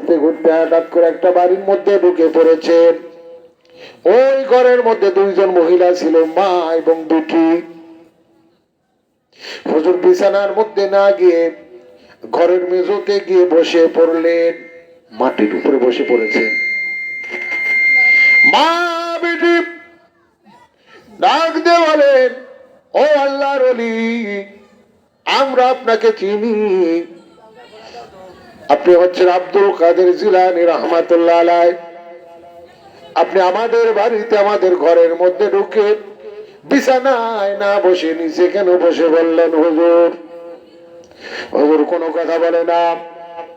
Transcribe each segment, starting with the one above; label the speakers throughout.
Speaker 1: ঘুরতে ঘুরতে হঠাৎ করে একটা বাড়ির মধ্যে ঢুকে পড়েছেন। ওই ঘরের মধ্যে দুইজন মহিলা ছিল, মা এবং বেটি। হুজুর বিছানার মধ্যে না গিয়ে ঘরের মেঝোতে গিয়ে বসে পড়লেন, মাটির উপরে বসে পড়েছেন। মা বেটি ডাক দিয়ে বলেন, ও আল্লাহর ওলি, আমরা আপনাকে চিনি, আপনি হচ্ছেন আব্দুল কাদের জিলানী রাহমাতুল্লাহ আলাইহি। আপনি আমাদের বাড়িতে আমাদের ঘরের মধ্যে ঢুকে বিছানায় না বসে নিচে কেন বসে বললেন? হুজুর হুজুর কোনো কথা বলে না।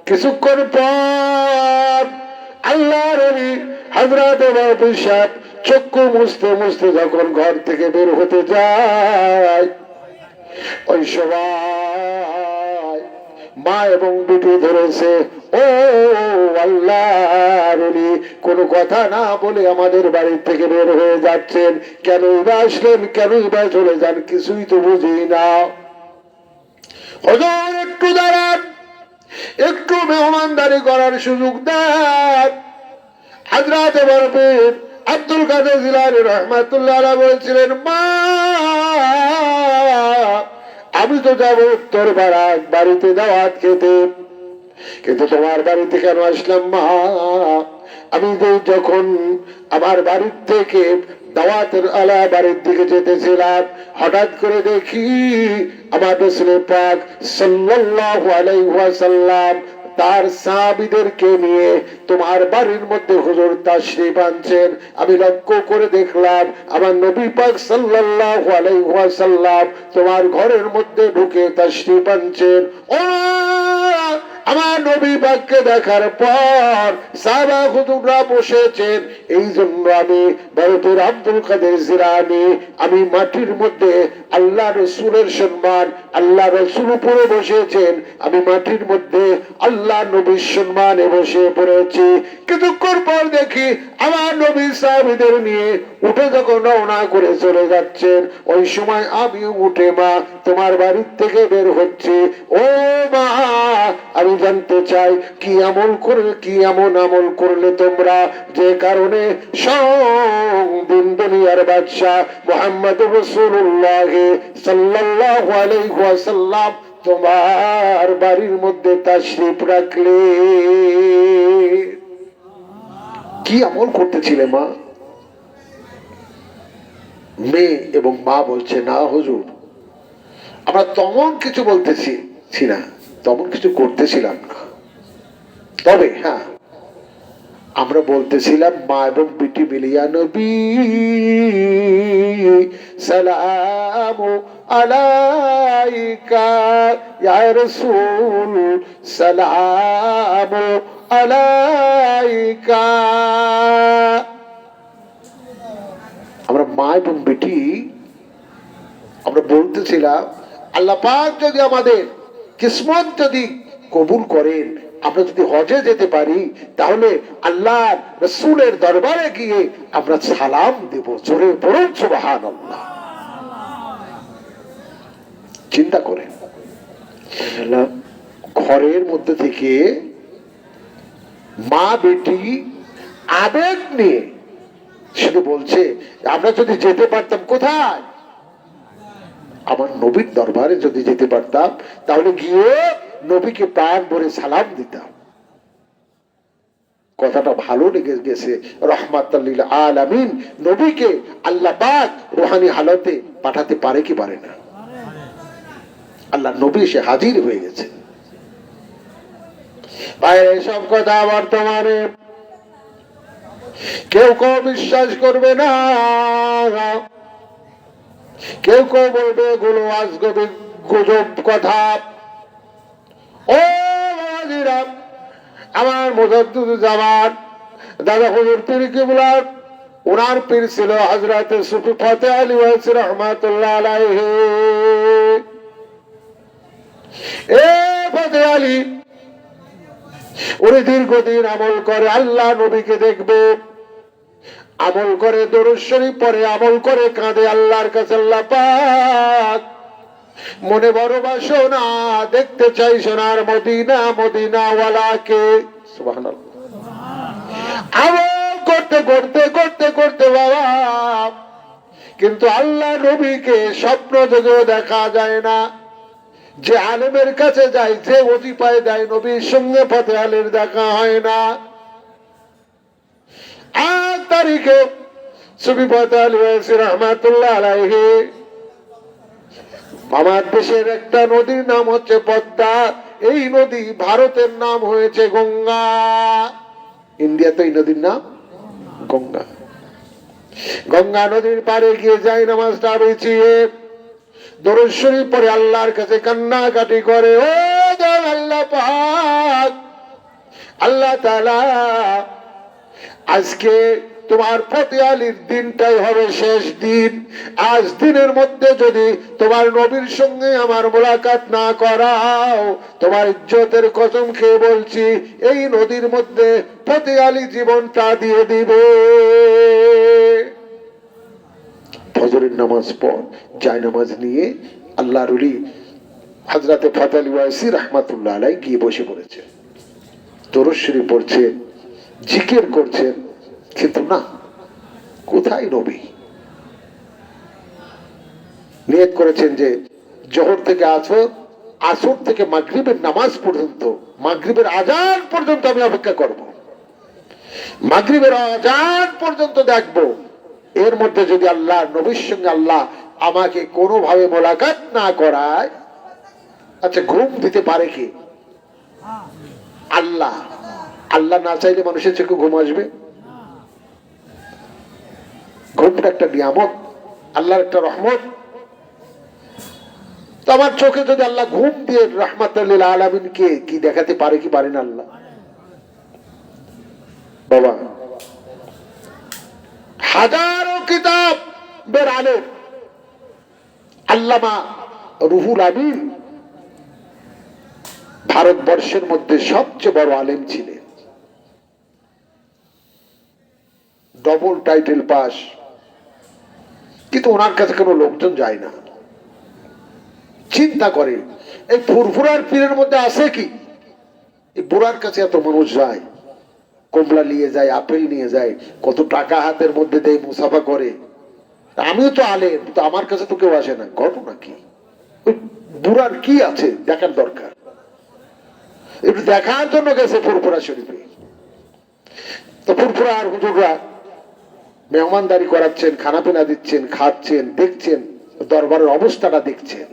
Speaker 1: কিছুক্ষণ পর আল্লাহর ওলি হযরত আবু সাদ চক্ষু মুছতে মুছতে যখন ঘর থেকে বের হতে যায়, ওই সময় মা এবং বেটি ধরেছে, ও আল্লাহর ওলি, কোনো কথা না বলে আমাদের বাড়ি থেকে বের হয়ে যাচ্ছেন, কেনই বা আসলেন, কেনই বা চলে যান, কিছুই তো বুঝি না। হুজুর একটু দাঁড়ান, একটু মেহমানদারি করার সুযোগ দেন। হযরত আব্দুল কাদের জিলানী রাহমাতুল্লাহ আলাইহি বলছিলেন, মা আমি তো যাবো উত্তর বারাক বাড়িতে দাওয়াত খেতে, কিন্তু তোমার বাড়িতে কেন আসলাম মা? আমি যখন আমার বাড়ির থেকে দাওয়াতের আলা বাড়ির দিকে যেতেছিলাম, হঠাৎ করে দেখি আমার রাসূল পাক সাল্লাল্লাহু আলাইহি ওয়াসাল্লাম তার সাহাবীদেরকে নিয়ে তোমার বাড়ির মধ্যে হুজুর তাশরীফ আনছেন। আমি লক্ষ্য করে দেখলাম আমার নবী পাক সাল্লাল্লাহু আলাইহি ওয়াসাল্লাম তোমার ঘরের মধ্যে ঢুকে তাশরীফ আনছেন। ও আমার নবী পাককে দেখার পর সাহাবা হুজুররা বসেছেন, এই জন্য আমি বড়পুর আব্দুল কাদের জিলানী, আমি মাটির মধ্যে আল্লাহ রসুলের সম্মান, আল্লাহ রসুল উপরে বসেছেন, আমি মাটির মধ্যে আল্লাহ নবীর সম্মানে বসে পড়েছি। কিছুক্ষণ পর দেখি আমার নবী সাহাবীদের নিয়ে উঠে যখন রওনা করে চলে যাচ্ছেন, ওই সময় আমিও উঠে মা তোমার বাড়ির থেকে বের হচ্ছে। ও মা, আমি জানতে চাই কি এমন আমল করলে তোমরা, যে কারণে দিন দুনিয়ার বাদশা মুহাম্মদুর রাসূলুল্লাহ সাল্লাল্লাহু আলাইহি ওয়াসাল্লাম তোমার বাড়ির মধ্যে তাশরীফ রাখলে? কি আমল করতেছিলে মা? মেয়ে এবং মা বলছে, না হুজুর, আমরা তেমন কিছু বলতেছি না, তেমন কিছু করতেছিলাম না, তবে হ্যাঁ আমরা বলতেছিলাম মা এবং বিটি মিলিয়া নবী সালামু আলাইকা ইয়া রাসূল সালামু আলাইকা। আমরা মা এবং বেটি আমরা বলতেছিলাম, আল্লাহ পাক যদি আমাদের কিসমত যদি কবুল করেন, আমরা যদি হজে যেতে পারি, তাহলে আল্লাহ রাসূলের দরবারে গিয়ে আমরা সালাম দেব। জোরে পড়ুন সুবহানাল্লাহ। চিন্তা করেন, ঘরের মধ্যে থেকে মা বেটি আবেগ নিয়ে শুধু বলছে, আমরা যদি যেতে পারতাম, কোথায়? আমার নবীর দরবারে যদি যেতে পারতাম, তাহলে গিয়ে নবীকে প্রাণ ভরে সালাম দিতাম। কথাটা ভালো লেগে গেছে। রাহমাতাল লিল আলামিন নবীকে আল্লাহ পাক রূহানি হালতে পাঠাতে পারে কি পারে না? আল্লাহ নবী এসে হাজির হয়ে গেছে। বাইরে সব কথা বর্তমানে কেউ কেউ বিশ্বাস করবে না, কেউ কেউ বলবে এগুলো আজগবি গুজব কথা। ও বাবাজিরা, আমার মুজাদ্দিদুজ্জামান দাদা হুজুর পীর কিবলা, ওনার পীর ছিল হযরত সুফি ফাতেহ আলী ওয়াইসি রাহমাতুল্লাহ আলাইহি। এ ফাতেহ আলী উনি দীর্ঘদিন আমল করে আল্লাহ নবীকে দেখবে, আমল করে দরুদ শরীফ পড়ে, আমল করে কাঁদে আল্লাহর কাছে, আল্লাহ পাক মনে বড় বাসনা, দেখতে চাই সোনার মদিনা, মদিনাওয়ালাকে। সুবহানাল্লাহ। আমল করতে করতে করতে করতে বাবা, কিন্তু আল্লাহ নবীকে স্বপ্ন যদিও দেখা যায় না। যে আলেমের কাছে যায়, যে অজি পায় দেয়, নবীর সঙ্গে পথে আলের দেখা হয় না। 8 তারিখে সুফি পথে আলী ওয়াইসি রহমাতুল্লাহ আলাইহি, আমার দেশের একটা নদীর নাম হচ্ছে পদ্মা, এই নদী ভারতের নাম হয়েছে গঙ্গা। ইন্ডিয়াতে এই নদীর নাম গঙ্গা। গঙ্গা নদীর পাড়ে গিয়ে যাই নামাজটা বিছিয়ে দরুদ শরীফ পড়ে আল্লাহর কাছে কান্নাকাটি করে, ও আল্লাহ পাক, আল্লাহ তাআলা, আজকে তোমার পথে আলীর দিনটাই হবে শেষ দিন। আজ দিনের মধ্যে যদি তোমার নবীর সঙ্গে আমার মোলাকাত না করাও, তোমার ইজ্জতের কসম খেয়ে বলছি, এই নদীর মধ্যে পথে আলী জীবনটা দিয়ে দিবে। ফজরের নামাজ পর জায় নামাজ নিয়ে আল্লাহর ওলি হযরতে পথে আলী ওয়াইসি রাহমাতুল্লাহ আলাইহি গিয়ে বসে পড়েছে, দরুদ শরীফ পড়ছে, জিকির করছেন, কিন্তু না, কোথায় নবী? নিয়ত করেছেন যে জোহর থেকে আসর, আসর থেকে মাগরিবের নামাজ পর্যন্ত, মাগরিবের আজান পর্যন্ত আমি অপেক্ষা করব, মাগরিবের আজান পর্যন্ত দেখব। এর মধ্যে যদি আল্লাহ নবীর সঙ্গে আল্লাহ আমাকে কোনোভাবে মোলাকাত না করায়, আচ্ছা ঘুম দিতে পারে কি? আল্লাহ। আল্লাহ না চাইলে মানুষের চোখে ঘুম আসবে? ঘুমটা একটা নিয়ামত, আল্লাহর একটা রহমত। তো আমার চোখে যদি আল্লাহ ঘুম দিয়ে রাহমাতুল লিল আলামিনকে কি দেখাতে পারে কি পারে না আল্লাহ? বাবা, হাজারো কিতাব বের আলেম আল্লামা রুহুল আমিন ভারতবর্ষের মধ্যে সবচেয়ে বড় আলেম ছিলেন, ডবল টাইটেল পাস, কিন্তু ওনার কাছে কোনো লোকজন যায় না। চিন্তা করে, এই ফুরফুরার পীরের মধ্যে আছে কি? এই বুড়ার কাছে এত মানুষ যায়, কমলা নিয়ে যায়, আপেল নিয়ে যায়, কত টাকা হাতের মধ্যে দেয়, মুসাফা করে। আমিও তো আলেম, তো আমার কাছে তো কেউ আসে না। ঘটনা কি? ওই বুড়ার কি আছে দেখার দরকার, একটু দেখার জন্য গেছে ফুরফুরা শরীফে। তো ফুরফুরা আর হুজুররা মেহমানদারি করাচ্ছেন, খানাপিনা দিচ্ছেন, খাচ্ছেন, দেখছেন, দরবারের অবস্থাটা দেখছেন।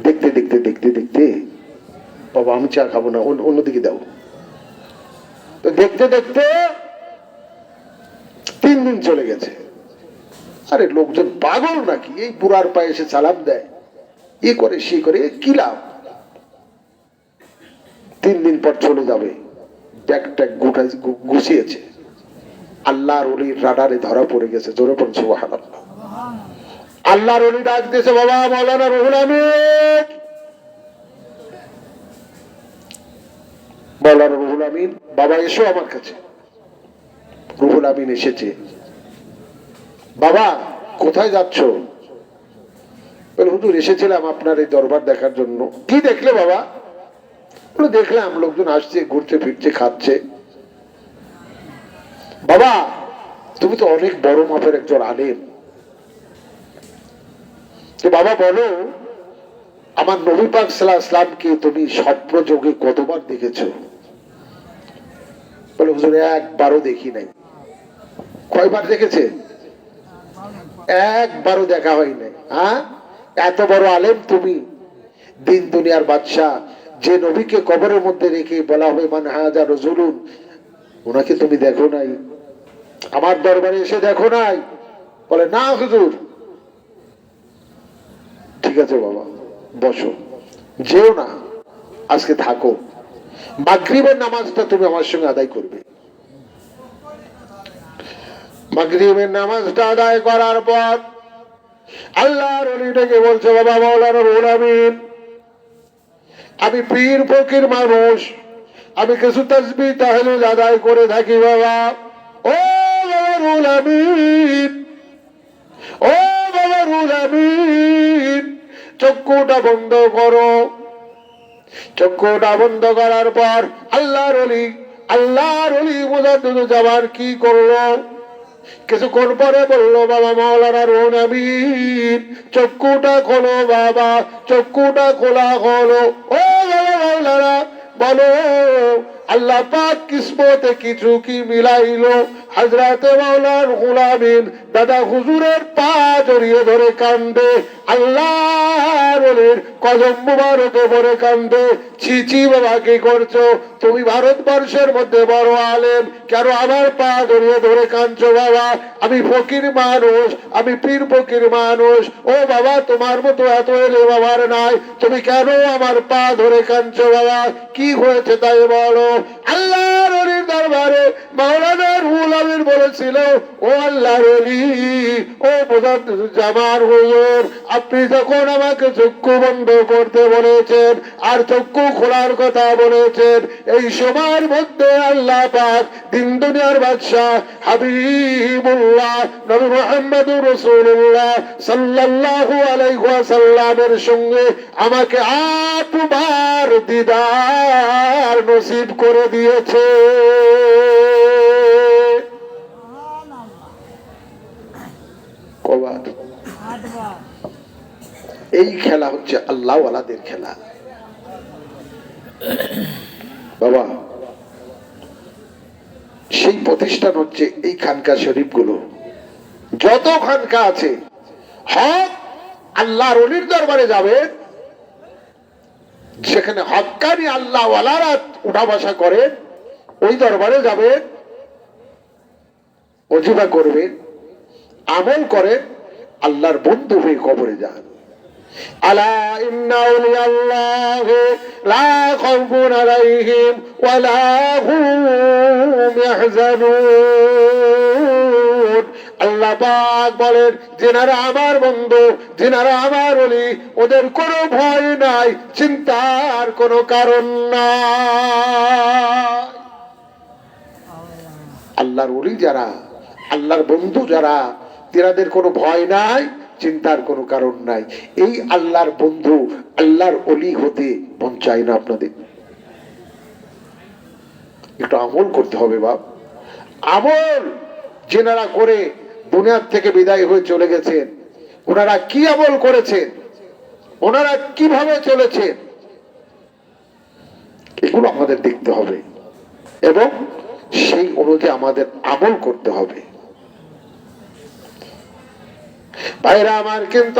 Speaker 1: দেখতে দেখতে দেখতে দেখতে, বাবা আমি চা খাবো না, অন্যদিকে দাও। তো দেখতে দেখতে 3 দিন চলে গেছে। আরে লোকজন পাগল নাকি? এই বুড়ার পায়ে এসে সালাম দেয়, এ করে সে করে, কি লাভ? 3 দিন পর চলে যাবে, ব্যাগ ট্যাগ গুছিয়েছে, আল্লাহর ওলির রাডারে ধরা পড়ে গেছে। জোরে পড়ছে সুবহানাল্লাহ। আল্লাহর ওলি ডাক দিয়েছে, বাবা মাওলানা রুহুল আমিন, মাওলানা রুহুল আমিন, বাবা এসো আমার কাছে। রুহুল আমিন এসেছে। বাবা কোথায় যাচ্ছ? বলে হুজুর এসেছিলাম আপনার এই দরবার দেখার জন্য। কি দেখলে বাবা? বলে দেখলাম লোকজন আসছে, ঘুরছে ফিরছে, খাচ্ছে। বাবা তুমি তো অনেক বড় মাপের একজন আলেম, তো বাবা বলো, আমার নবী পাক সাল্লাল্লাহু আলাইহি ওয়াসাল্লামকে তুমি স্বপ্ন যোগে কতবার দেখেছো? বলে হুজুর একবারও দেখি নাই। কয়বার দেখেছে? একবারও দেখা হয় নাই। হ্যাঁ, এত বড় আলেম তুমি, দিন দুনিয়ার বাদশাহ, যে নবীকে কবরের মধ্যে রেখে বলা হবে মান হাযা রাজুলুন, ওনাকে তুমি দেখো নাই? আমার দরবারে এসে দেখো নাই? বলে না হুজুর। ঠিক আছে বাবা বসো, যেও না, আজকে থাকো, মাগরিবের নামাজটা তুমি আমার সঙ্গে আদায় করবে। মাগরিবের নামাজটা আদায় করার পর আল্লাহর ওলিটাকে বলছে, বাবা মাওলানা রুহুল আমিন, আমি পীর ফকির মানুষ, আমি কিছু তাসবিহ তাহলিল আদায় করে থাকি বাবা। ও বাবা রুহুল আমিন, ও বাবা রুহুল আমিন, চক্ষুটা বন্ধ করো। চক্ষুটা বন্ধ করার পর আল্লাহর ওলি মুজাদ্দিদুজ্জামান কি করলো? কিছুক্ষণ পরে বললো, বাবা মাওলানা রুহুল আমিন, চক্ষুটা খোলো বাবা, চক্ষুটা খোলা হলো। ও বাবা মাওলানা বলো, আল্লাহ পাক কিসমতে কিছু কি মিলাইলো? হযরতে মাওলানা রুহুল আমিন দাদা হুজুরের পা জড়িয়ে ধরে কান্দে, আল্লাহর ওলির কদম মুবারকে পড়ে কান্দে। ছি ছি বাবা, কি করছো তুমি? ভারতবর্ষের মধ্যে বড় আলেম, কেন আমার পা জড়িয়ে ধরে কাঁদছো বাবা? আমি ফকির মানুষ, আমি পীর ফকির মানুষ। ও বাবা, তোমার মতো এত এলে বাবার নাই, তুমি কেন আমার পা ধরে কাঁদছো বাবা? কি হয়েছে তাই বলো। আল্লাহর ওলির দরবারে মাওলানা রুহুল আমিন বলেছিল, ও আল্লাহর ওলি, ও মুজাদ্দিদুজ্জামান হুজুর, আপনি যখন আমাকে চক্ষু বন্ধ করতে বলেছেন আর চক্ষু খোলার কথা বলেছেন, এই সময়ের মধ্যে আল্লাহ পাক দিন দুনিয়ার বাদশাহ হাবিবুল্লাহ নবী মুহাম্মদুর রাসূলুল্লাহ সাল্লাল্লাহু আলাইহি ওয়াসাল্লামের সঙ্গে আমাকে 8 বার দিদার নসিব করে দিয়েছে। কবার? এই খেলা হচ্ছে আল্লাহ ওয়ালাদের খেলা বাবা। সেই প্রতিষ্ঠান হচ্ছে এই খানকা শরীফ গুলো, যত খানকা আছে, হক আল্লাহর ওলির দরবারে যাবে, সেখানে হক্কানি আল্লাহ ওয়ালারা উঠা বসা করেন, ওই দরবারে যাবেন, ওজিফা করবেন, আমল করেন, আল্লাহর বন্ধু হয়ে কবরে যান। আলা ইন্না আউলিয়াল্লাহি লা খাউফুন আলাইহিম ওয়া লা হুম ইয়াহজানুন। আল্লাহ পাক বলেন, যিনারা আমার বন্ধু, যিনারা আমার ওলি, ওদের কোনো ভয় নাই, চিন্তার কোনো কারণ নাই। আল্লাহর ওলি যারা, আল্লাহর বন্ধু যারা, তেনাদের কোনো ভয় নাই, চিন্তার কোনো কারণ নাই। এই আল্লাহর বন্ধু, আল্লাহর ওলি হতে মন চাই না আপনাদের? একটু আমল করতে হবে বাপ। আমল যেনারা করে দুনিয়ার থেকে বিদায় হয়ে চলে গেছেন, ওনারা কি আমল করেছেন, ওনারা কিভাবে চলেছেন, এগুলো আমাদের দেখতে হবে এবং সেই অনুযায়ী আমাদের আমল করতে হবে। ভাইরা আমার, কিন্তু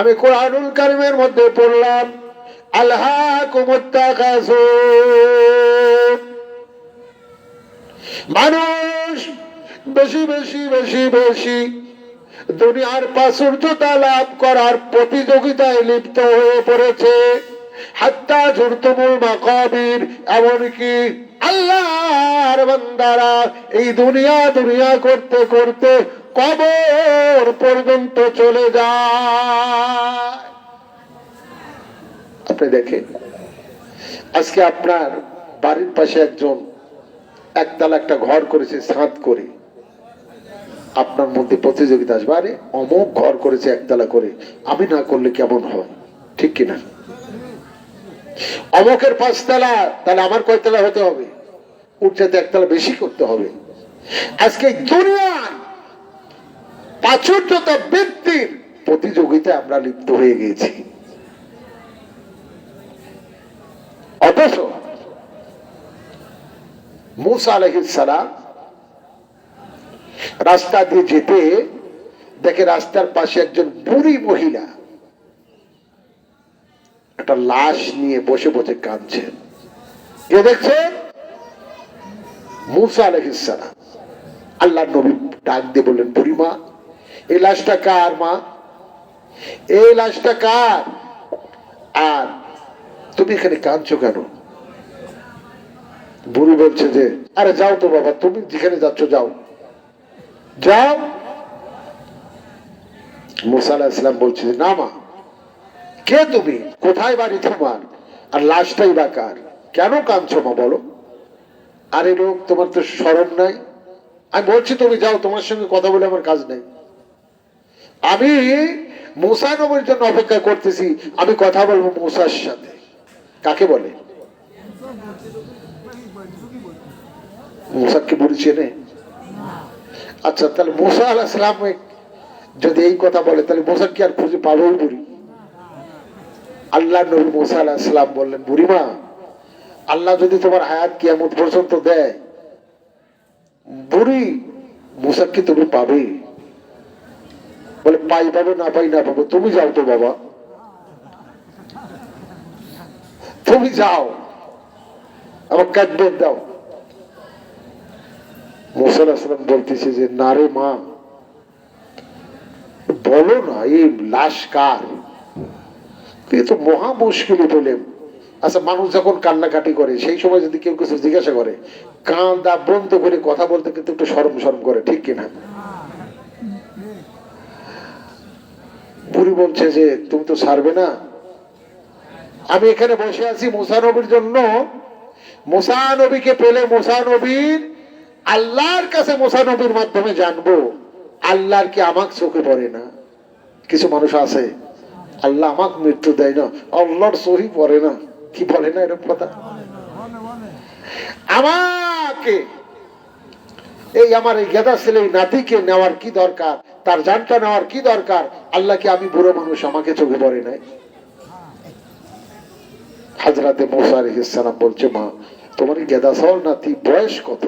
Speaker 1: আমি কোরআনুল কারীমের মধ্যে পড়লাম, আলহাকুমুত তাকাসুর, মানুষ বেশি বেশি বেশি বেশি দুনিয়ার প্রাচুর্যতা লাভ করার প্রতিযোগিতায় লিপ্ত হয়ে পড়েছে। হাত্তা জুরতুমুল মাকাবির, এমনকি আল্লাহর বান্দারা এই দুনিয়া দুনিয়া করতে করতে কবর পর্যন্ত চলে যায়। আপনি দেখেন, আজকে আপনার বাড়ির পাশে একজন একতলা একটা ঘর করেছে ছাদ করে, আপনার মধ্যে প্রতিযোগিতা আসবে, আরে অমুক ঘর করেছে একতলা করে, আমি না করলে কেমন হয়, ঠিক কিনা? অমুকের 5 তলা, তাহলে আমার কয়তলা হতে হবে? উচ্চতে একতলা বেশি করতে হবে। আজকে দুনিয়ার প্রাচুর্যতা ব্যক্তির প্রতিযোগিতায় আমরা লিপ্ত হয়ে গেছি। অথচ মুসা আলাইহিস সালাম রাস্তা দিয়ে যেতে দেখে রাস্তার পাশে একজন বুড়ি মহিলা একটা লাশ নিয়ে বসে বসে কাঁদছেন। কে দেখছেন? মুসা আলাইহিস সালাম। আল্লাহর নবী ডাক দিয়ে বললেন, বুড়িমা, এই লাশটা কার মা? এই লাশটা কার? আর তুমি এখানে কাঁদছো কেন? বুড়ি বলছে যে, আরে যাও তো বাবা, তুমি যেখানে যাচ্ছ যাও যাও। মুসা আলাইহিস সালাম বলছে, না মা, কে তুমি, কোথায় বাড়ি তোমার, আর লাশটাই বা কার? কেন কাঁদছো মা বলো? আরে লোক, তোমার তো শরম নাই? আমি বলছি তুমি যাও, তোমার সঙ্গে কথা বলে আমার কাজ নাই। আমি মুসা নবীর জন্য অপেক্ষা করতেছি, আমি কথা বলবো মুসার সাথে। কাকে বলে? মুসা কি বুড়ি চেনে? আচ্ছা, তাহলে মুসা আলাইহিস সালাম যদি এই কথা বলে, তাহলে মুসা কি আর খুঁজে পাবে বুড়ি? আল্লাহ নবী মুসা আলাইহিস সালাম বললেন, বুড়িমা, আল্লাহ যদি তোমার হায়াত কিয়ামত পর্যন্ত দেয়, বুড়ি মুসা কি তুমি পাবে? বলে, পাই পাবো, না পাই না পাবো, তুমি যাও তো বাবা, তুমি যাও, আমার কাটবে দাও। মুসা আলাইহিস সালাম বলতেছে যে, না রে মা, বলো না, এই লাশ কার? এ তো মহা মুশকিলে বললেন। আচ্ছা, মানুষ যখন কান্নাকাটি করে সেই সময় যদি কেউ কিছু জিজ্ঞাসা করে, কান্দা বন্ধ করে কথা বলতে কিন্তু একটু শরম শরম করে, ঠিক কিনা? বুড়ি বলছে যে, তুমি তো ছাড়বে না, আমি এখানে বসে আছি মুসা নবীর জন্য। মুসা নবীকে পেলে মুসা নবীর আল্লাহর কাছে মুসা নবীর মাধ্যমে জানবো, আল্লাহর কি আমাকে চোখে পড়ে না? কিছু মানুষ আছে, আল্লাহ আমাকে মৃত্যু দেয় না, আল্লাহর সহি পড়ে না, কি বলে না এরকম কথা? আমাকে এই আমার এই গেদা ছেলে নাতিকে নেওয়ার কি দরকার, তার জানটা নেওয়ার কি দরকার? আল্লাহ কি আমি বুড়ো মানুষ, আমাকে চোখে পড়ে নাই? হযরতে মুসা আলাইহিস সালাম বলছে, মা, তোমার এই গেদা ছাওয়াল নাতি বয়স কত?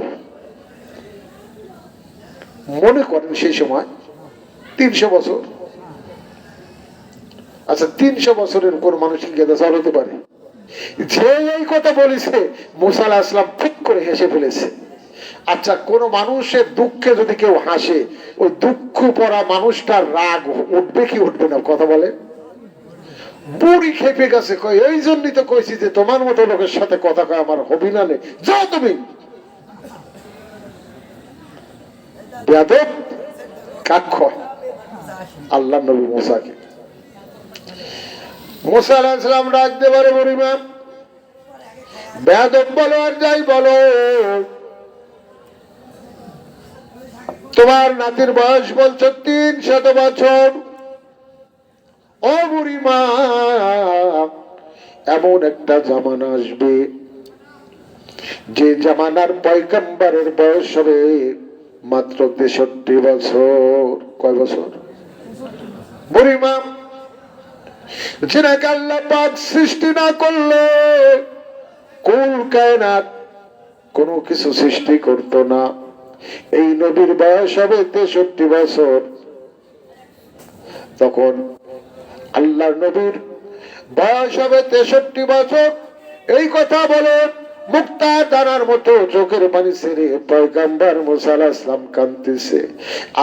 Speaker 1: মনে করেন সেই সময় 300 বছর। আচ্ছা, 300 বছরের কোন মানুষ কি গেদা ছাওয়াল হতে পারে? যে এই কথা বলেছে, মুসা আলাইহিস সালাম ঠিক করে হেসে ফেলেছে। আচ্ছা, কোন মানুষের দুঃখে যদি কেউ হাসে, ওই দুঃখ পড়া মানুষটার রাগ উঠবে কি উঠবে না? কথা বলে। বুড়ি খেপে গেছে, কয়, এই জন্যই তো কইছি যে তোমার মতো লোকের সাথে কথা কয় আমার হবি না, যাও তুমি বেয়াদব। কাক্ষ আল্লাহ নবী মুসাকে। মুসা আলাইহিস সালাম ডাকতে পারে, বুড়িমা, বেয়াদব বলো আর যাই বলো, তোমার নাতির বয়স বলছো 300 বছর। ও বুড়িমা, এমন একটা জামানা আসবে যে জামানার পয়গম্বরের বয়স হবে মাত্র 63 বছর। কয় বছর? বুড়িমা, যিনাকে আল্লাহ পাক সৃষ্টি না করলে কুল কায়নাত কোনো কিছু সৃষ্টি করতো না, এই নবীর বয়স হবে 63 বছর। তখন আল্লাহর নবীর বয়স হবে 63 বছর। এই কথা বলে মুক্তা দানার মতো চোখের পানি ছেড়ে পয়গম্বর মুসা আলাইহিস সালাম কাঁদতেছে।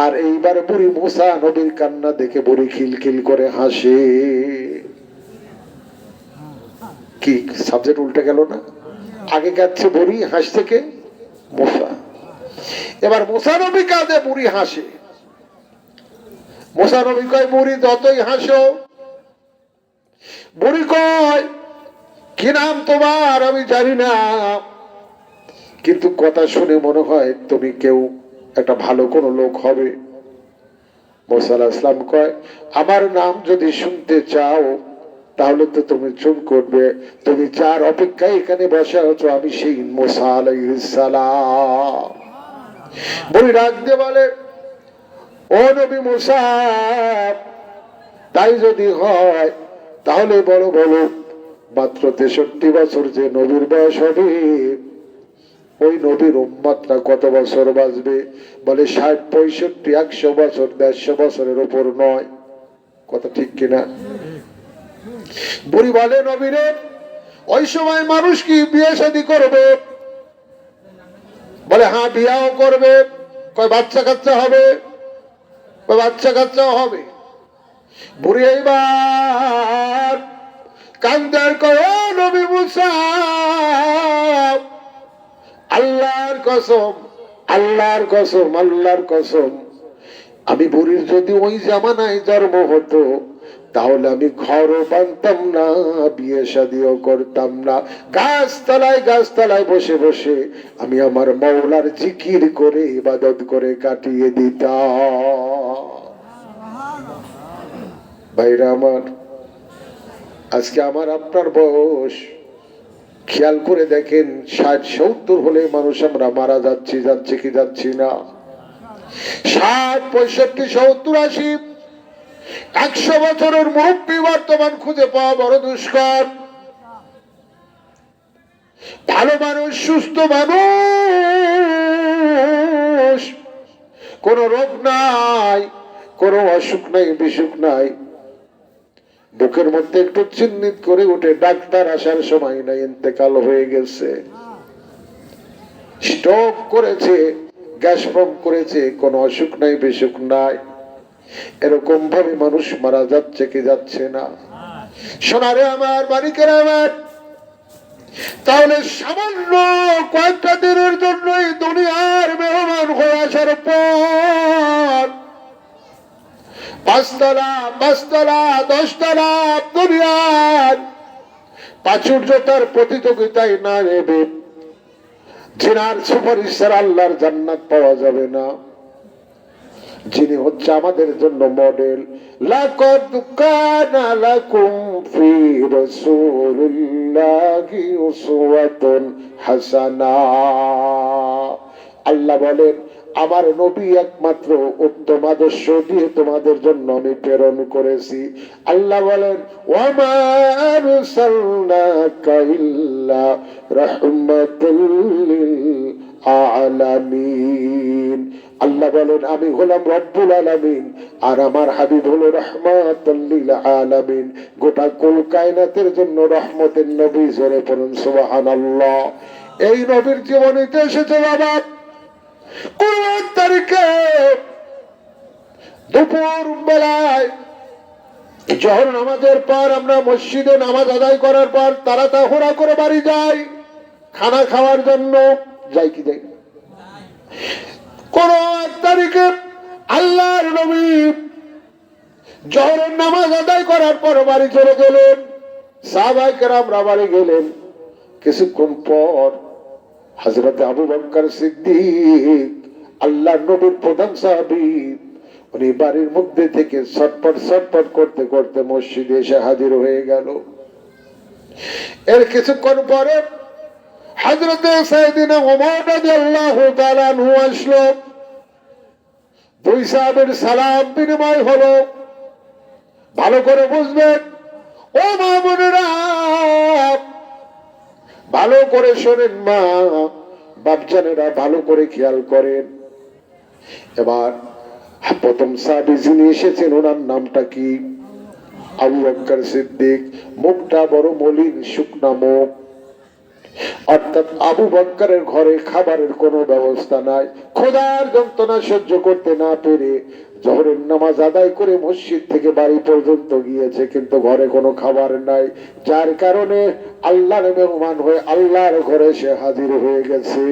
Speaker 1: আর এইবার বুড়ি মুসা নবীর কান্না দেখে বুড়ি খিলখিল করে হাসে। কি সাবজেক্ট উল্টে গেল না? আগে কাঁদছে বুড়ি, হাসছে কে? মুসা। এবার মুসা নবী কাঁদে, বুড়ি হাসে। মুসা নবী কয়, বুড়ি যতই হাসো। বুড়ি কয়, কি নাম তোমার? আমি জানি না, কিন্তু কথা শুনে মনে হয় তুমি কেউ একটা ভালো কোনো লোক হবে। মুসা আলাইহিস সালাম কয়, আমার নাম যদি শুনতে চাও তাহলে তো তুমি চুপ করবে, তুমি যার অপেক্ষায় এখানে বসে আছো আমি সেই মুসা আলাইহিস সালাম। বুড়ি ডাক দিয়ে বলে, ও নবী মুসা, তাই যদি হয় তাহলে বলো বলো, মাত্র 63 বছর যে নবীর বয়স হবে, ওই নবীর উম্মতরা কত বছর বাঁচবে? বলে 60, 65, 100 বছর, 150 বছরের উপর নয়। কথা ঠিক কিনা? বুড়ি বলে, নবীরে, ওই সময় মানুষ কি বিয়ে শাদী করবে? বলে, হ্যাঁ, বিয়াও করবে। কয়, বাচ্চা কাচ্চা হবে? বাচ্চা কাচ্চাও হবে। বুড়ি এইবার কান্দার কয়, ও নবী মুসা, আল্লাহর কসম, আল্লাহর কসম, আল্লাহর কসম, আমি বুড়ির যদি ওই জামানায় জন্ম হতো তাহলে আমি ঘরও বাঁধতাম না, বিয়ে শাদিও করতাম না, গাছতলায় গাছতলায় বসে বসে আমি আমার মাওলার জিকির করে ইবাদত করে কাটিয়ে দিতাম। ভাইরা আমার, আজকে আমার আপনার বয়স খেয়াল করে দেখেন 60-70 হলে মানুষ আমরা মারা যাচ্ছি কি যাচ্ছি না? 60, 65, 70, 80, 100 বছরের মুরব্বী বর্তমান খুঁজে পাওয়া বড় দুষ্কর। ভালো মানুষ, সুস্থ মানুষ, কোন রোগ নাই, কোন অসুখ নাই, বিসুখ নাই, বুকের মধ্যে একটু চিহ্নিত করে উঠে ডাক্তার আসার সময় নাই, ইন্তেকাল হয়ে গেছে, স্ট্রোক করেছে, গ্যাস ফর্ম করেছে, কোন অসুখ নাই, বিসুখ নাই। এরকম ভাবে মানুষ মারা যাচ্ছে কি যাচ্ছে না? সোনারে আমার, মানিকের আমার, তাহলে সামান্য কয়েকটা দিনের জন্যই দুনিয়ার মেহমান হয়ে আসার পর 5 তলা, 5 তলা, 10 তলা দুনিয়ার প্রাচুর্যতার প্রতিযোগিতায় না নেবে, যিনার সুপারিশ ছাড়া আল্লাহর জান্নাত পাওয়া যাবে না, যিনি হচ্ছে আমাদের জন্য মডেল। লাকাদ কানা লাকুম ফি রাসূলিল্লাহি উসওয়াতুন হাসানা। আল্লাহ বলেন, আমার নবী একমাত্র উত্তম আদর্শ দিয়ে তোমাদের জন্য আমি প্রেরণ করেছি। আল্লাহ বলেন, ওয়ামা আরসালনাকা ইল্লা রাহমাতাল লিল আলামিন। আল্লাহ বলেন, আমি হলাম রব্বুল আলামিন, আর আমার হাবিব হলো রাহমাতাল লিল আলামিন, গোটা কুল কায়নাতের জন্য রহমতের নবী। জোরে পড়ুন সুবহানাল্লাহ। এই নবীর জীবনীতে এসেছে বাবা, 15 তারিখে দুপুর বেলায় জোহর নামাজের পর আমরা মসজিদে নামাজ আদায় করার পর তাড়াতাড়ি করে বাড়ি যাই খানা খাওয়ার জন্য। যাই কি যাই? 1 তারিখে আল্লাহর নবী জোহরের নামাজ আদায় করার পর বাড়ি চলে গেলেন, সাহাবায়ে কেরামরা বাড়ি গেলেন। কিছুক্ষণ পর হযরত আবু বকর সিদ্দিক, আল্লাহর নবীর প্রধান সাহাবী, উনি বাড়ির মধ্যে থেকে ছটপট করতে করতে মসজিদে এসে হাজির হয়ে গেল। এর কিছুক্ষণ পরে হযরত সাইয়েদনা ওমর রাদিয়াল্লাহু তাআলা আনহু আসলো। 2 সাহাবীর সালাম বিনিময় হলো। ভালো করে বুঝবেন ও মা বোনেরা, ভালো করে শোনেন মা বাপজানেরা, ভালো করে খেয়াল করেন। এবার প্রথম সাহাবী যিনি এসেছেন ওনার নামটা কি? আবু বকর সিদ্দিক। মুখটা বড় মলিন, শুকনা মুখ। অর্থাৎ আবু বকরের ঘরে খাবারের কোনো ব্যবস্থা নাই। ক্ষুধার যন্ত্রণা সহ্য করতে না পেরে জোহরের নামাজ আদায় করে মসজিদ থেকে বাড়ি পর্যন্ত গিয়েছে, কিন্তু ঘরে কোনো খাবার নাই, যার কারণে আল্লাহর মেহমান হয়ে আল্লাহর ঘরে সে হাজির হয়ে গেছে।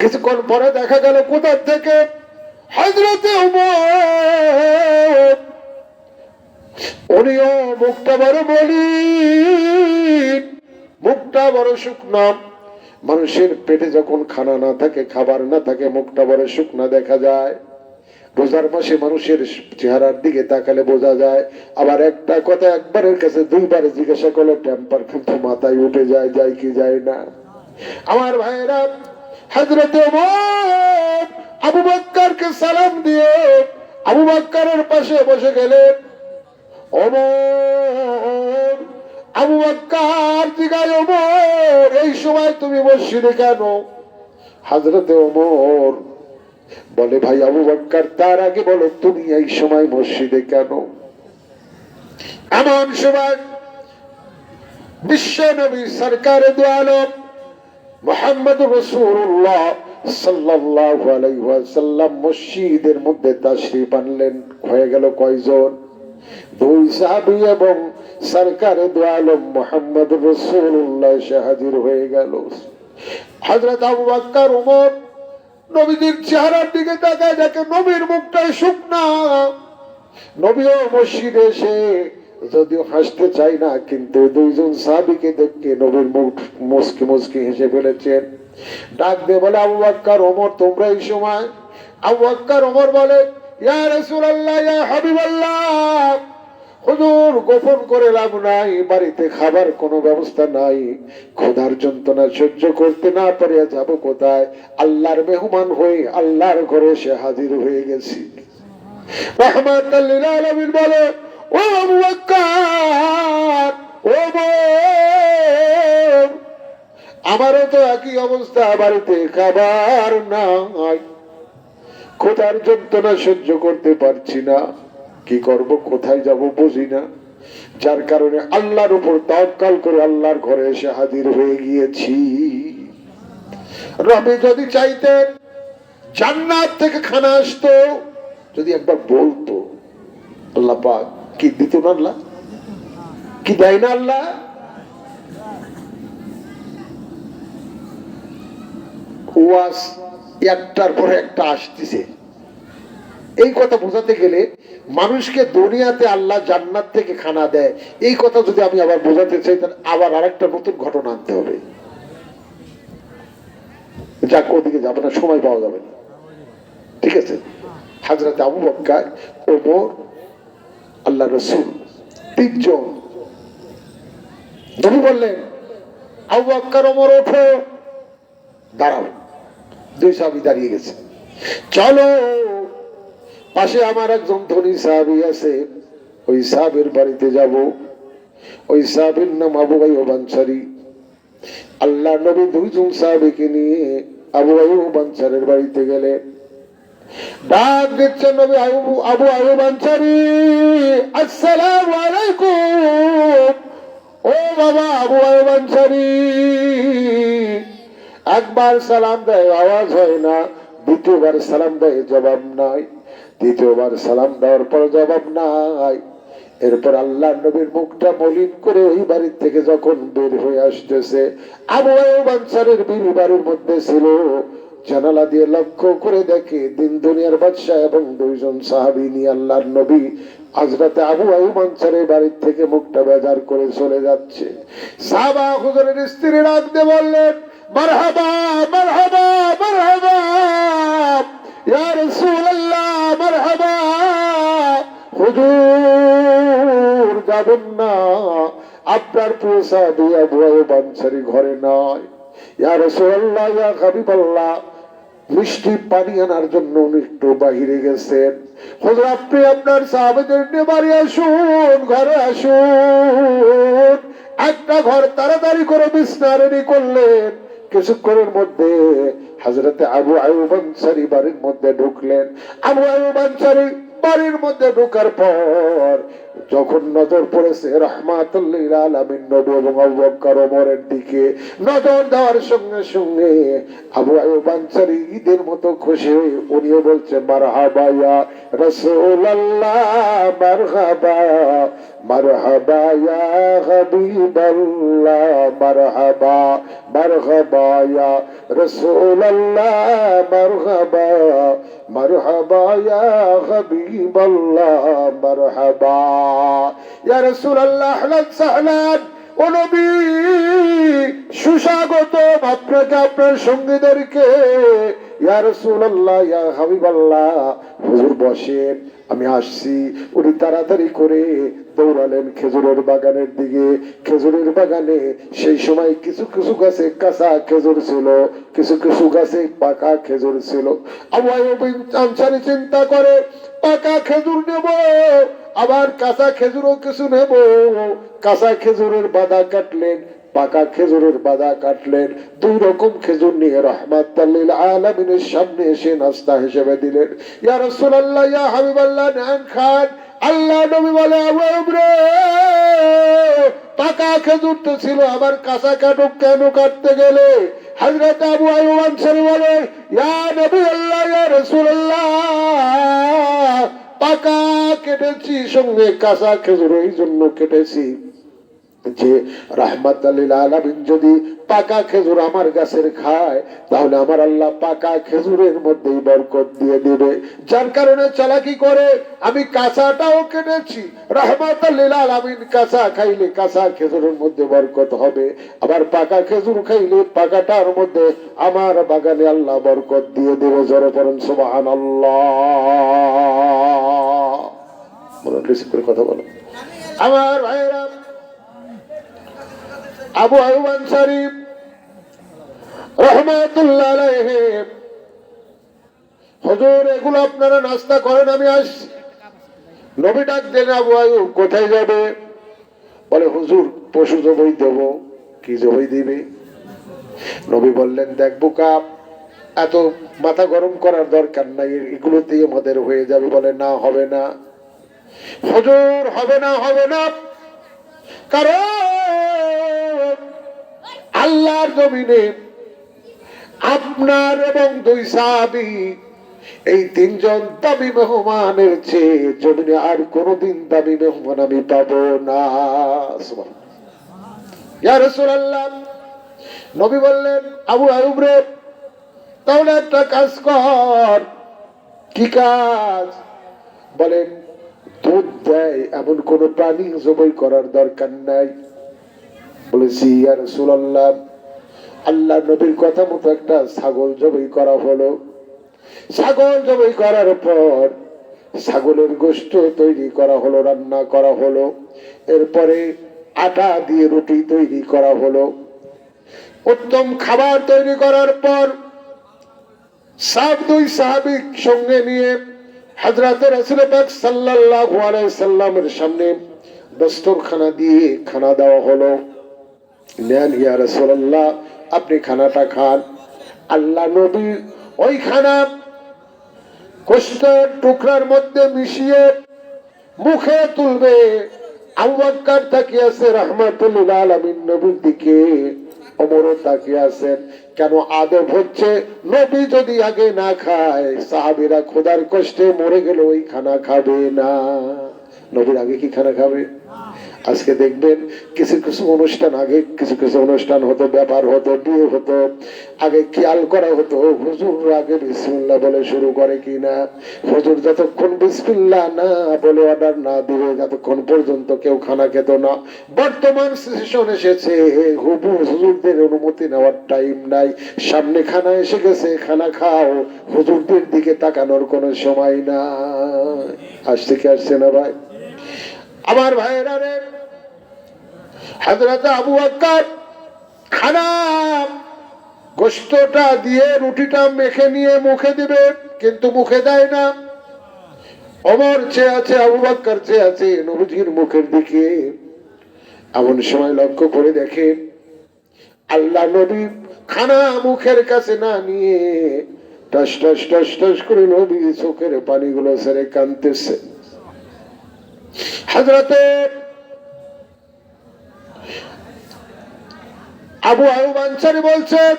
Speaker 1: কিছুক্ষণ পরে দেখা গেল কোথা থেকে হযরতে ওমর, উনিও মুখটা বড় মলিন, মুখটা বড় শুকনা। মানুষের পেটে যখন খানা না থাকে, খাবার না থাকে, মুখটা বড় শুকনা দেখা যায়। রোজার মাসে মানুষের চেহারার দিকে তাকালে বোঝা যায়। আবার একটা কথা একবারের কাছে 2 বার জিজ্ঞাসা করলে টেম্পার কিন্তু মাথায় উঠে যায়, যায় কি যায় না। আমার ভাইয়েরা, হযরতে ওমর আবু বকরকে সালাম দিয়ে আবু বকরের পাশে বসে গেলেন। ওমর, আবু বকর জিজ্ঞাসা, ওমর এই সময় তুমি মসজিদে কেন? হযরতে ওমর বলে, ভাই আবু বকর, তার আগে বলো তুমি এই সময় মসজিদে কেন? এমন সময় বিশ্ব নবী সরকারে দু আলম মুহাম্মদুর রাসূলুল্লাহ সাল্লাল্লাহু আলাইহি ওয়াসাল্লাম মসজিদের মধ্যে তাশরীফ আনলেন। হয়ে গেল কয়জন? 2 সাহাবী এবং সরকারে দু আলম মুহাম্মদুর রাসূলুল্লাহ হাজির হয়ে গেল। হযরত আবু বকর ওমর নবীর চেহারার দিকে তাকায়, দেখে নবীর মুখটা শুকনা। নবীও মসজিদে এসে যদিও হাসতে চাই না, কিন্তু 2 জন সাহাবীকে দেখে নবীর মুখ মুচকি মুচকি হেসে ফেলেছেন। ডাক দিয়ে বলে, আবু বকর ওমর তোমরা এই সময়? আবু বকর ওমর বলে, ইয়া রাসূলুল্লাহ, ইয়া হাবিবাল্লাহ, হুজুর গোপন করে লাভ নাই, বাড়িতে খাবার কোনো ব্যবস্থা নাই, ক্ষুধার যন্ত্রণা সহ্য করতে না পারে যাব কোথায়? আল্লাহর মেহমান হয়ে আল্লাহর ঘরে এসে হাজির হয়ে গেছি। রাহমাতাল লিল আলামিন বলে, ও আবু বকর, ও বোন, আমারও তো একই অবস্থা, বাড়িতে খাবার নাই, ক্ষুধার যন্ত্রণা সহ্য করতে পারছি না, কি করব, কোথায় যাব বুঝি না, যার কারণে আল্লাহর উপর তাওয়াক্কুল করে আল্লাহর ঘরে এসে হাজির হয়ে গিয়েছি। রবি যদি চাইতেন জান্নাত থেকে খানা আসতো, যদি একবার বলতো, আল্লাহ পাক কি দিত না? আল্লাহ কি দেয় না? আল্লাহ ওয়াজ একটার পর একটা আসতেছে। এই কথা বোঝাতে গেলে মানুষকে দুনিয়াতে আল্লাহ জান্নাত থেকে খানা দেয়, এই কথা যদি আমি আবার বোঝাতে চাই, তাহলে আবার আরেকটা নতুন ঘটনা আনতে হবে। যাক, ওদিকে যাবে না, সময় পাওয়া যাবে না, ঠিক আছে? হযরত আবু বকর, ওমর, আল্লাহ রাসূল, তিনজন। নবী বললেন, আবু বকর, ওমর, ওঠো, দাঁড়াও। দুই সাহাবী দাঁড়িয়ে গেছে। চলো, পাশে আমার একজন ধনী সাহাবী আছে, ওই সাহাবীর বাড়িতে যাব। ওই সাহাবীর নাম আবু আইয়ুব আনসারী। আল্লাহ নবী দুইজন সাহাবীকে নিয়ে আবু আইয়ুব আনসারীর বাড়িতে গেলেন। ডাক দিচ্ছেন নবী, আবু আইয়ুব আনসারী, আসসালামু আলাইকুম। ও বাবা আবু আইয়ুব আনসারী। একবার সালাম দেয়, আওয়াজ হয় না। দ্বিতীয়বার সালাম দেয়, জবাব নাই। তৃতীয়বার সালাম দেওয়ার পর জবাব নাই। এরপর আল্লাহ নবীর মুখটা মলিন করে ওই বাড়ির থেকে যখন বের হয়ে আসতেছে, আবু আইয়ুব আনসারীর বিবি বাড়ির মধ্যে ছিল। জানালা দিয়ে লক্ষ্য করে দেখে দিন দুনিয়ার বাদশাহ এবং দুইজন সাহাবী নিয়ে আল্লাহর নবী হযরত আবু আইয়ুব আনসারীর বাড়ির থেকে মুখটা বেজার করে চলে যাচ্ছে। সাহাবা হুজুরের স্ত্রী ডাক দিয়ে বললেন, মারহাবা মারহাবা মারহাবা ইয়া রাসূলুল্লাহ, মারহাবা। হুজুর যাবেন না, আপনার প্রিয় সাহাবী আবু আইয়ুব আনসারী ঘরে নয়। ইয়া রাসূলুল্লাহ, ইয়া হাবিবাল্লাহ, মিষ্টি পানি আনার জন্য উনি একটু বাহিরে গেছেন। হুজুর আপনি আপনার সাহাবীদের নিয়ে বাড়ি আসুন, ঘরে আসুন। একটা ঘর তাড়াতাড়ি করে বিছানা রেডি করলেন। কিছুক্ষণের মধ্যে হযরত আবু আইয়ুব আনসারী বাড়ির মধ্যে ঢুকলেন। আবু আইয়ুব আনসারী বাড়ির মধ্যে ঢোকার পর যখন নজর পড়েছে রাহমাতুল লিল আলামিন নবী এবং আবু বকর ওমরের দিকে, নজর দেওয়ার সঙ্গে সঙ্গে আবু আইয়ুব আনসারী ঈদের মতো খুশি হয়ে উনিও বলছে, মারহাবা ইয়া রাসূলুল্লাহ, মারহাবা মারহাবা ইয়া হাবিবাল্লাহ, মারহাবা মারহাবা ইয়া রাসূলুল্লাহ, মারহাবা মারহাবা ইয়া হাবিবাল্লাহ, মারহাবা ইয়া রাসূলুল্লাহ, আহলান সাহলান। ও নবী, সুস্বাগতম আপনাকে, আপনার সঙ্গীদেরকে। ইয়া রাসূলুল্লাহ, ইয়া হাবিবাল্লাহ, হুজুর বসেন, আমি আসছি। উনি তাড়াতাড়ি করে দৌড়ালেন খেজুরের বাগানের দিকে। খেজুরের বাগানে সেই সময় কিছু কিছু গাছে কাঁচা খেজুর ছিল, কিছু কিছু গাছে পাকা খেজুর ছিল। আবু আইয়ুব আনসারী চিন্তা করে, পাকা খেজুর নেব, আবার কাঁচা খেজুরও কিছু নেব। কাঁচা খেজুরের বাদা কাটলেন, পাকা খেজুরের বাদা কাটলেন। দুই রকম খেজুর নিয়ে রাহমাতুল লিল আলামিনের সামনে এসে নাস্তা হিসেবে দিলেন। ইয়া রাসূলুল্লাহ, ইয়া হাবিবাল্লাহ, নেন খান। আল্লাহ নবী বলে, আবু আইয়ুব রে, পাকা খেজুর তো ছিল, আবার কাঁচা কেন কাটতে গেলে? হযরত আবু আইয়ুব আনসারী বলে, ইয়া নবী আল্লাহ, ইয়া রাসূলুল্লাহ, পাকা কেটেছি, সঙ্গে কাঁচা খেজুর এই জন্য কেটেছি, যে রাহমাতাল লিল আলামিন যদি পাকা খেজুর আমার গাছের খায়, তাহলে আমার আল্লাহ পাকা খেজুরের মধ্যেই বরকত দিয়ে দিবে। যার কারণে চালাকি করে আমি কাঁচাটাও কেটেছি। রাহমাতাল লিল আলামিন কাঁচা খাইলে কাঁচা খেজুরের মধ্যে বরকত হবে, আবার পাকা খেজুর খাইলে পাকাটার মধ্যে আমার বাগানে আল্লাহ বরকত দিয়ে দেবে। জোরে পড়েন সুবহানাল্লাহ। বলুন, রিসিভ করে কথা বলো। আমার ভাইরা, আবু আইয়ুব আনসারী রাহমাতুল্লাহ আলাইহি, হুজুর এগুলো আপনারা নাস্তা করেন, আমি আসছি। নবী ডাক দিলেন, আবু আইয়ুব কোথায় যাবে? বলে, হুজুর পশু জবাই দেব। কি জবাই দিবে? নবী বললেন, দেখ বোকা, এত মাথা গরম করার দরকার নাই, এগুলোতেই আমাদের হয়ে যাবে। বলে, না হবে না হুজুর, হবে না, হবে না। কারণ আল্লাহর জমিনে আপনার এবং দুই সাহাবী, এই তিনজন দামি মেহমানের চেয়ে জমিনে আর কোনদিন দামি মেহমান আমি পাবো না। ইয়া রাসূলুল্লাহ, নবী বললেন, আবু আইয়ুব রে, তাহলে একটা কাজ কর। কি কাজ? বলেন, দুধ দেয় এমন কোন প্রাণী জবাই করার দরকার নাই। বলেছি, ইয়া রাসূলুল্লাহ, আল্লাহ নবীর কথা মতো একটা ছাগল জবাই করা হলো। ছাগল জবাই করার পর ছাগলের গোশত তৈরি করা হলো, রান্না করা হলো। এরপরে আটা দিয়ে রুটি তৈরি করা হলো। উত্তম খাবার তৈরি করার পর দুই সাহাবী সঙ্গে নিয়ে হযরত রাসূল পাক সাল্লাল্লাহু আলাইহি সাল্লামের সামনে দস্তরখানা দিয়ে খানা দেওয়া হলো। নেন ইয়া রাসূলুল্লাহ, আপনি খানাটা খান। আল্লাহ নবী ওই খানা গোশতের টুকরার মধ্যে মিশিয়ে মুখে তুলবে। আবু বকর তাকিয়ে আছে রাহমাতুল লিল আলামিন নবীর দিকে, ওমরও তাকিয়ে আছেন। কেন? আদব হচ্ছে, নবী যদি আগে না খায়, সাহাবীরা খোদার কষ্টে মরে গেল ওই খানা খাবে না। নবীর আগে কি খানা খাবে? আজকে দেখবেন কিছু কিছু অনুষ্ঠান, আগে কিছু কিছু অনুষ্ঠান হতো, ব্যাপার হতো, বিয়ে হতো, আগে খেয়াল করা হতো হুজুর আগে বিসমিল্লাহ বলে শুরু করে কিনা। হুজুর যতক্ষণ বিসমিল্লাহ না বলে অর্ডার না দিবে, যতক্ষণ পর্যন্ত কেউ খানা খেত না। বর্তমান সিচুয়েশন এসেছে, হুজুরদের অনুমতি নেওয়ার টাইম নাই। সামনে খানা এসে গেছে, খানা খাও, হুজুরদের দিকে তাকানোর কোনো সময় না। আসছে কি আসছে না ভাই? আমার ভাইয়েরা রে, হযরত আবু বকর খানা গোশতটা দিয়ে রুটিটা মেখে নিয়ে মুখে দিবে, কিন্তু মুখে দেয় না। ওমর চেয়ে আছে, আবু বকর চেয়ে আছে নবীজির মুখের দিকে। এমন সময় লক্ষ্য করে দেখে আল্লাহ নবী খানা মুখের কাছে না নিয়ে টস টস টস টস করে নবী চোখের পানিগুলো ছেড়ে কাঁদতেছে। হযরত আবু আইয়ুব আনসারী বলছেন,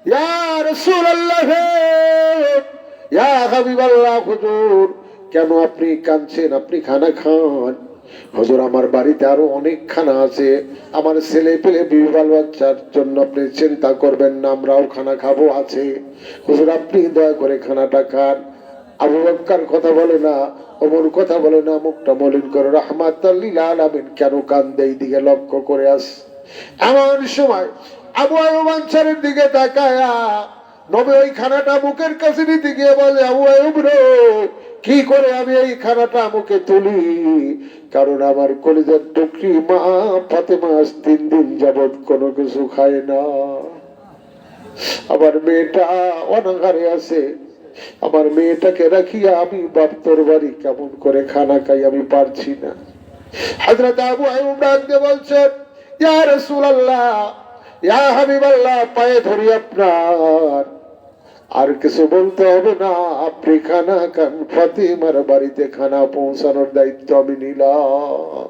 Speaker 1: ইয়া রাসূলুল্লাহ, ইয়া হাবিবাল্লাহ, হুজুর কেন আপনি কাঁদছেন? আপনি খানা খান। হুজুর আমার বাড়িতে আরো অনেক খানা আছে, আমার ছেলে পেলে বিবাহ বাচ্চার জন্য আপনি চিন্তা করবেন না, আমরাও খানা খাবো আছে। হুজুর আপনি দয়া করে খানাটা খান। আবু বকর কথা বলে না, ওমর কথা বলে না, মুখটা মলিন করে রাহমাতাল লিল আলামিন কেন কান্দে এই দিকে লক্ষ্য করে আস। এমন সময় আবু আইয়ুব আনসারীর দিকে তাকায়া নবী ওই খানাটা মুখের কাছে নিতে গিয়ে বলে, আবু আইয়ুব রে, কি করে আমি এই খানাটা মুখে তুলি? কারণ আমার কলিজার টুকরি মা ফাতেমা 3 দিন যাবত কোনো কিছু খায় না। আমার মেয়েটা অনাহারে আছে, আমার মেয়েটাকে রাখিয়া আমি বাপ্তর বাড়ি কেমন করে খানা খাই আমি পারছি না। হযরত আবু আইয়ুব ডাক দিয়ে বলছেন, ইয়া রাসূলুল্লাহ, ইয়া হাবিবাল্লাহ, পায়ে ধরি আপনার, আর কিছু বলতে হবে না, আপনি খানা খান। ফাতিমার বাড়িতে খানা পৌঁছানোর দায়িত্ব আমি নিলাম।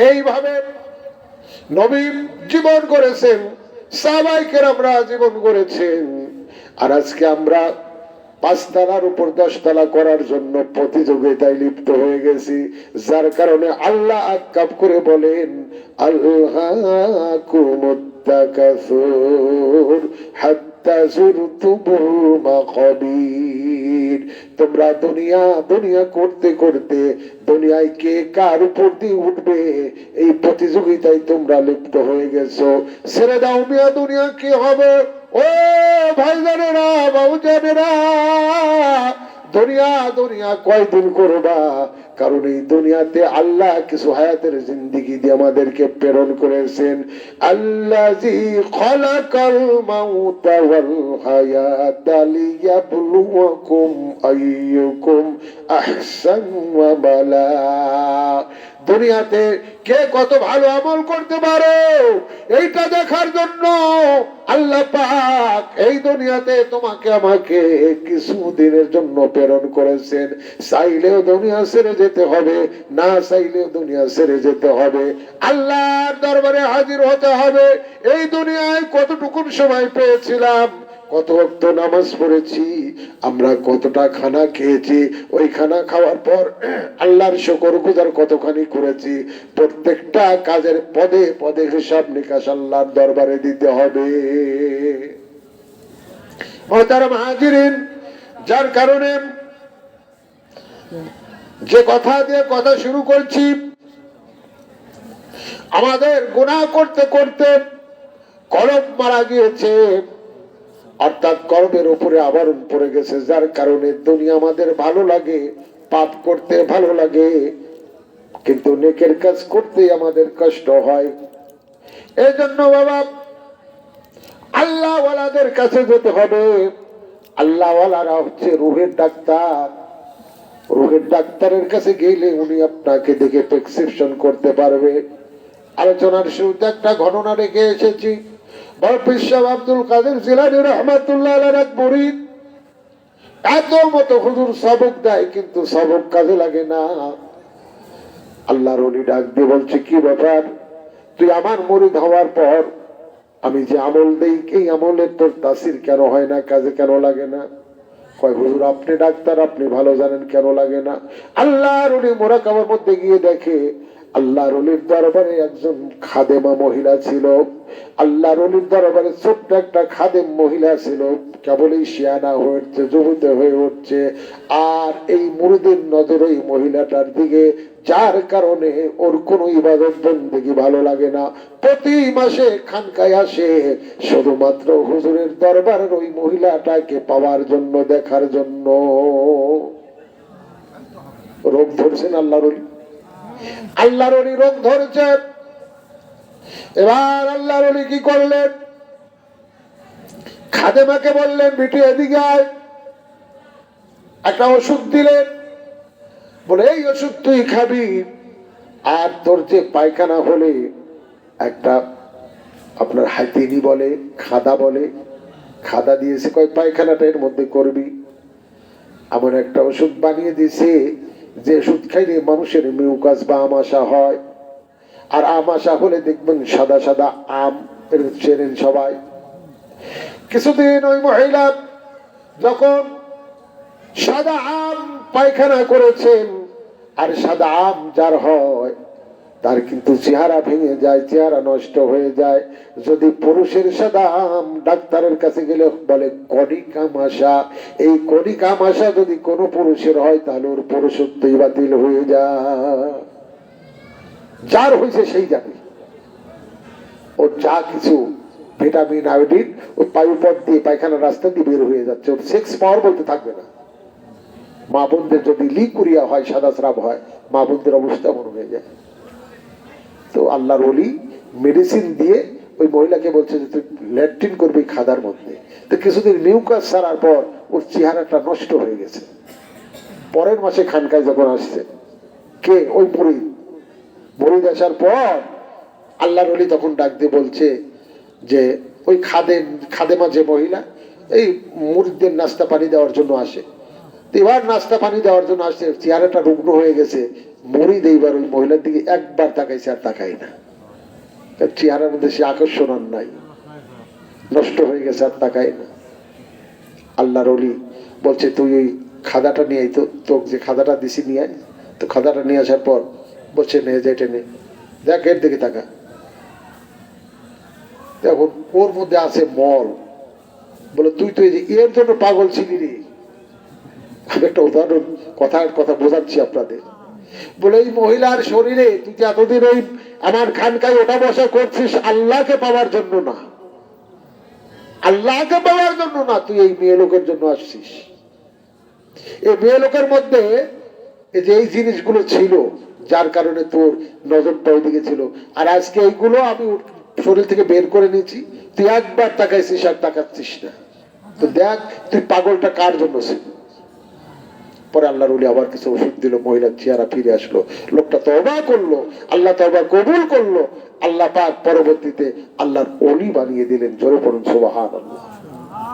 Speaker 1: এইভাবে নবী জীবন করেছেন, সাহাবায়ে কেরামরা জীবন করেছেন। আর আজকে আমরা 5 তলার উপর 10 তলা করার জন্য প্রতিযোগিতায় লিপ্ত হয়ে গেছি, যার কারণে আল্লাহ আক্কাব করে বলেন আল্লাহকুমুত তাকাসুর হাত্তা যুরতুমুল মাকাবির। তোমরা দুনিয়া দুনিয়া করতে করতে দুনিয়ায় কে কার উপর দিয়ে উঠবে এই প্রতিযোগিতায় তোমরা লিপ্ত হয়ে গেছো। ছেড়ে দাও মিয়া, দুনিয়া কি হবে? ও ভাইজানেরা, বাবুজানেরা, দুনিয়া দুনিয়া কয়দিন করবা? কারণ এই দুনিয়াতে আল্লাহ কিছু হায়াতের জিন্দেগি দিয়ে আমাদেরকে প্রেরণ করেছেন। আল্লাযী খালাকাল মাউতা ওয়াল হায়াতা লিয়াবলুয়াকুম আইয়ুকুম আহসানু আমালা। দুনিয়াতে কে কত ভালো আমল করতে পারো এইটা দেখার জন্য আল্লাহ পাক এই দুনিয়াতে তোমাকে আমাকে কিছু দিনের জন্য প্রেরণ করেছেন। চাইলেও দুনিয়া ছেড়ে যেতে হবে, না চাইলেও দুনিয়া ছেড়ে যেতে হবে, আল্লাহর দরবারে হাজির হতে হবে। এই দুনিয়ায় কতটুকুন সময় পেয়েছিলাম, কত ওয়াক্ত নামাজ পড়েছি, আমরা কতটা খানা খেয়েছি, ওই খানা খাওয়ার পর আল্লাহর শুকরগুজার কতখানি করেছি, প্রত্যেকটা কাজের পদে পদে হিসাব নিকাশ আল্লাহর দরবারে দিতে হবে। মুহতারাম হাজিরিন, যার কারণে যে কথা দিয়ে কথা শুরু করছি, আমাদের গুনাহ করতে করতে কলব মারা গিয়েছে, অর্থাৎ কলবের উপরে আবরণ পড়ে গেছে, যার কারণে দুনিয়া আমাদের ভালো লাগে, পাপ করতে ভালো লাগে, কিন্তু নেকের কাজ করতে আমাদের কষ্ট হয়। এই জন্য বাবা আল্লাহ ওয়ালাদের কাছে যেতে হবে। আল্লাহ ওয়ালারা হচ্ছে রুহের ডাক্তার। রুহের ডাক্তারের কাছে গেলে উনি আপনাকে দেখে প্রেসক্রিপশন করতে পারবে। আলোচনার শুরুতে একটা ঘটনা রেখে এসেছি। আব্দুল কাদের জিলানী রাহমাতুল্লাহ আলাইহি এক মুরিদ, এত মতো হুজুর সবক দেয় কিন্তু সবক কাজে লাগে না। আল্লাহর ওলি ডাক দিয়ে বলছে, কি ব্যাপার, তুই আমার মুরিদ হওয়ার পর আমি যে আমল দেই এই আমলের তোর তাসির কেন হয় না, কাজে কেন লাগে না? কয় হুজুর আপনি ডাক্তার, আপনি ভালো জানেন কেন লাগে না। আল্লাহর ওলি মুরাকাবার মধ্যে গিয়ে দেখে আল্লাহর ওলির দরবারে একজন খাদেমা মহিলা ছিল। আল্লাহর ওলির দরবারে ছোট্ট একটা খাদেম মহিলা ছিল, কেবলই শিয়ানা হয়ে উঠছে, যুবতী হয়ে উঠছে। আর এই মুরিদের নজর ওই মহিলাটার দিকে, যার কারণে ওর কোনো ইবাদত বন্দেগী ভালো লাগে না। প্রতি মাসে খানকায় আসে শুধুমাত্র হুজুরের দরবারের ওই মহিলাটাকে পাওয়ার জন্য, দেখার জন্য। রোগ ধরছেন আল্লাহর ওলি, আল্লাহর ওলি রোগ ধরেছে। এবার আল্লাহর ওলি কি করলেন? খাদেমাকে বললেন, বিটি এদিকে আয়। একটা ওষুধ দিলেন, বলে এই ওষুধ তুই খাবি, আর তোর যে পায়খানা হলে একটা আপনার হাতিনি বলে, খাদা বলে, খাদা দিয়েছে, কয় পায়খানাটা এর মধ্যে করবি। এমন একটা ওষুধ বানিয়ে দিয়েছে যে ওষুধ খাইলে মানুষের মিউকাস বা আমাশা হয়, আর আমাশা হলে দেখবেন সাদা সাদা আম চেনেন সবাই। কিছুদিন ওই মহিলা যখন সাদা আম পায়খানা করেছেন, আর সাদা আম যার হয় তার কিন্তু চেহারা ভেঙে যায়, চেহারা নষ্ট হয়ে যায়। যদি পুরুষের সাদা আম, ডাক্তারের কাছে গেলে বলে কনিকামাশা, এই কনিকামাশা যদি কোনো পুরুষের হয় তাহলে ওর পুরুষত্বই বাতিল হয়ে যায়। যার হয়েছে সেই জানে, ওর যা কিছু ভিটামিন আয়োডিন ওই পায়ুপথ দিয়ে পায়খানার রাস্তা দিয়ে বের হয়ে যাচ্ছে, ওর সেক্স পাওয়ার বলতে থাকবে না। মা বোনদের যদি লিকুরিয়া হয়, সাদা স্রাব হয়, মা বোনদের অবস্থা মনে হয়ে যায়। তো আল্লাহর ওলি মেডিসিন দিয়ে ওই মহিলাকে বলছে যে তুই ল্যাট্রিন করবি খাদার মধ্যে। তো কিছুদিন মিউকাস ছাড়ার পর ওর চেহারাটা নষ্ট হয়ে গেছে। পরের মাসে খানকায় যখন আসছে, কে? ওই মুরিদ আসার পর আল্লাহর ওলি তখন ডাক দিয়ে বলছে যে ওই খাদেমা যে মহিলা এই মুরিদদের নাস্তা পানি দেওয়ার জন্য আসে, এবার নাস্তা পানি দেওয়ার জন্য আসছে, চেহারাটা রুগ্ন হয়ে গেছে। মুরিদ এইবার ওই মহিলার দিকে একবার তাকাইছে, আর তাকাই না। চেহারার মধ্যে সে আকর্ষণ আর নাই, নষ্ট হয়ে গেছে, আর তাকাই না। আল্লাহর ওলি বলছে তুই ওই খাদাটা নিয়ে আয়, তো তোকে যে খাদাটা দিছি নিয়ে আয়। তো খাদাটা নিয়ে আসার পর বলছে নে যেটা নে, দেখ এর দিকে তাকা, এখন ওর মধ্যে আছে মল। বলে তুই তো এই যে এর জন্য পাগল ছিলি রে। আমি একটা উদাহরণ কথা বোঝাচ্ছি আপনাদের। বলে এই মহিলার শরীরে তুই যে এতদিন ওই আমার খানকায় ওটা বসা করছিস আল্লাহকে পাওয়ার জন্য না, আল্লাহকে পাওয়ার জন্য না, তুই এই মেয়ে লোকের জন্য আসছিস। এই মেয়ে লোকের মধ্যে এই যে এই জিনিসগুলো ছিল যার কারণে তোর নজরটা ওইদিকে ছিল, আর আজকে এইগুলো আমি শরীর থেকে বের করে নিয়েছি, তুই একবার তাকাইছিস আর তাকাচ্ছিস না। তো দেখ তুই পাগলটা কার জন্য ছিল। পরে আল্লাহর ওলি আবার কিছু ওষুধ দিল, মহিলার চেহারা ফিরে আসলো, লোকটা তওবা করলো, আল্লাহ তওবা কবুল করলো, আল্লাহ পাক পরবর্তীতে আল্লাহর ওলি বানিয়ে দিলেন। জোরে পড়ুন সুবহানাল্লাহ।